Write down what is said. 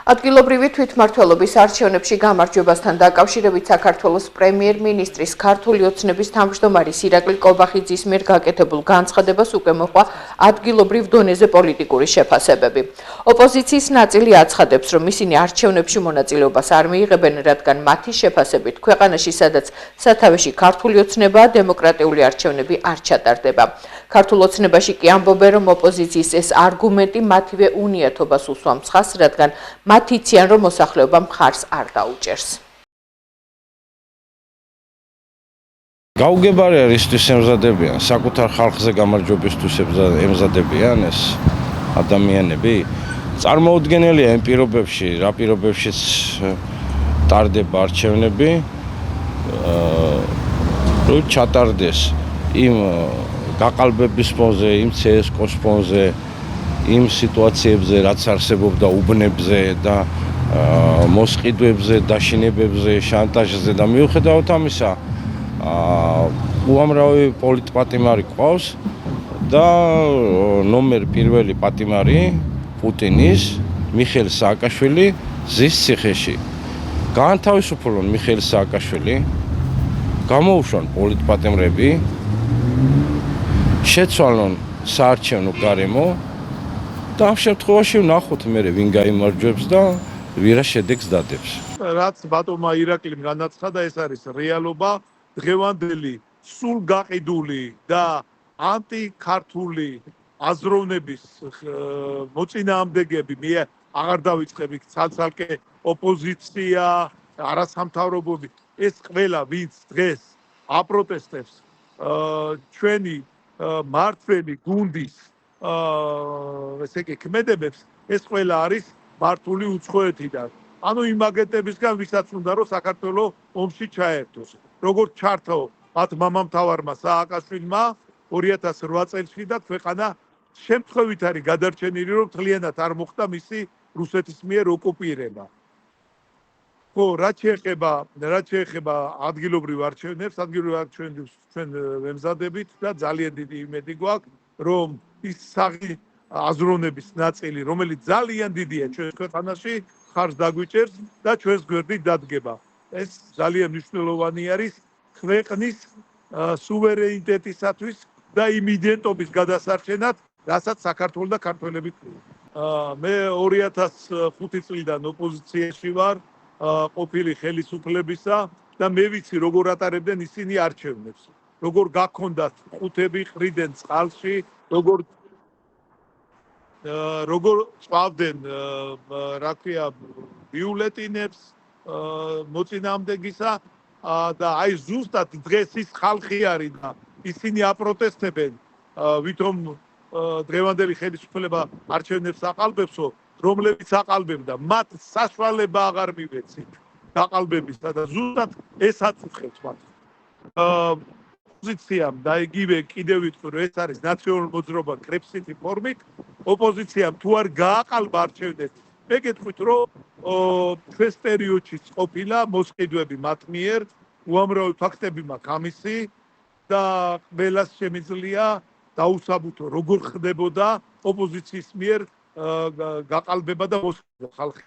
ადგილობრივი თვითმმართველობის არჩევნებში გამარჯვებასთან დაკავშირებით საქართველოს პრემიერ-მინისტრის ქართული ოცნების თავმჯდომარის ირაკლი კობახიძის მიერ გაკეთებულ განცხადებას უკვე მოჰყვა ადგილობრივ დონეზე პოლიტიკური შეფასებები. ოპოზიციის ნაწილი აცხადებს, რომ ისინი არჩევნებში მონაწილეობას არ მიიღებენ, რადგან მათი შეფასებით ქვეყანაში, სადაც სათავეში ქართული ოცნებაა, დემოკრატიული არჩევნები არ ჩატარდება. ქართულ ოცნებაში კი ამბობენ, რომ ოპოზიციის ეს არგუმენტი მათივე უნიათობას უსვამს ხაზს, რადგან მათ იციან, რომ მოსახლეობა მხარს არ დაუჭერს. გაუგებარი არის ის ემზადებიან, საკუთარ ხალხზე გამარჯვებისთვის ემზადებიან ეს ადამიანები. წარმოუდგენელია იმ პირობებში, რა პირობებშიც ტარდება არჩევნები, რომ ჩატარდეს იმ გაყალბების ფონზე, იმ CSKO-ს ფონზე, იმ სიტუაციებზე, რაც არსებობდა უბნებზე და მოსყიდვებზე, დაშინებებზე, შანტაჟზე და მიუხედავად ამისა, უამრავი პოლიტპატიმარი ყავს და ნომერ პირველი პატიმარი პუტინის მიხეილ სააკაშვილი ზის ციხეში. გაანთავისუფლონ მიხეილ სააკაშვილი, გამოუშვან პოლიტპატიმრები, შეცვალონ საარჩევნო გარემო და ამ შემთხვევაში ვნახოთ მერე ვინ გაიმარჯვებს და ვირა შედეგს დადებს. რაც ბატონმა ირაკლიმ განაცხადა, ეს არის რეალობა, დღევანდელი სულ გაყიდული და ანტიქართული აზროვნების მოწინააღმდეგეები, მე აღარ დავიწყები ცალ-ცალკე ოპოზიცია, არასამთავრობოები, ეს ყველა ვინც დღეს აპროტესტებს ჩვენი მართველი გუნდის ესე იგი ქმედებებს, ეს ყველა არის მართული უცხოეთიდან. ანუ იმ აგენტებისგან, ვისაც უნდა რომ საქართველოს ომში ჩაერთოს. როგორც ჩართო მათ მამამთავარმა სააკაშვილმა 2008 წელს და ქვეყანა შემთხვევით არის გადარჩენილი, რომ მთლიანად არ მოხდა მისი რუსეთის მიერ ოკუპირება. ხო, რაც შეეხება ადგილობრივ არჩევნებს, ჩვენ ვემზადებით და ძალიან დიდი იმედი გვაქვს, რომ ის საღი აზროვნების ნაწილი, რომელიც ძალიან დიდია ჩვენს ქვეყანაში, ხარს დაგვიჭერს და ჩვენს გვერდით დადგება. ეს ძალიან მნიშვნელოვანი არის ქვეყნის სუვერენიტეტისათვის და იმ იდენტობის გადასარჩენად, რასაც საქართველოს და ქართველები ქმნიან. მე 2005 წლიდან ოპოზიციაში ვარ, ყოფილი ხელისუფლებისა და მე ვიცი როგორ ატარებდნენ ისინი არჩევნებს. როგორ გაქონდათ ყუთები ყრიდნენ წყალში, როგორ წვავდნენ რა ქვია ბიულეტინებს მოწინააღმდეგისა და აი ზუსტად დღეს ის ხალხი არის და ისინი აპროტესტებენ ვითომ დღევანდელი ხელისუფლება არჩევნებს აყალბებსო, რომლებიც აყალბებდა, მათ საშუალება აღარ მივეცით გაყალბებისა და ზუსტად ეს აწუხებს მათ. ოპოზიციამ და იგივე კიდევ ვიტყვი, რომ ეს არის ნაციონალური მოძრაობა კრებსითი ფორმით, ოპოზიციამ თუ არ გააყალბა არჩევნებს, მე გეტყვით, რომ ჩვენს პერიოდშიც ყოფილა მოსყიდვები მათ მიერ, უამრავი ფაქტები მაქვს ამისი და ყველას შემიძლია დაუსაბუთო, როგორ ხდებოდა ოპოზიციის მიერ გაყალბება და მოსყიდვა ხალხი.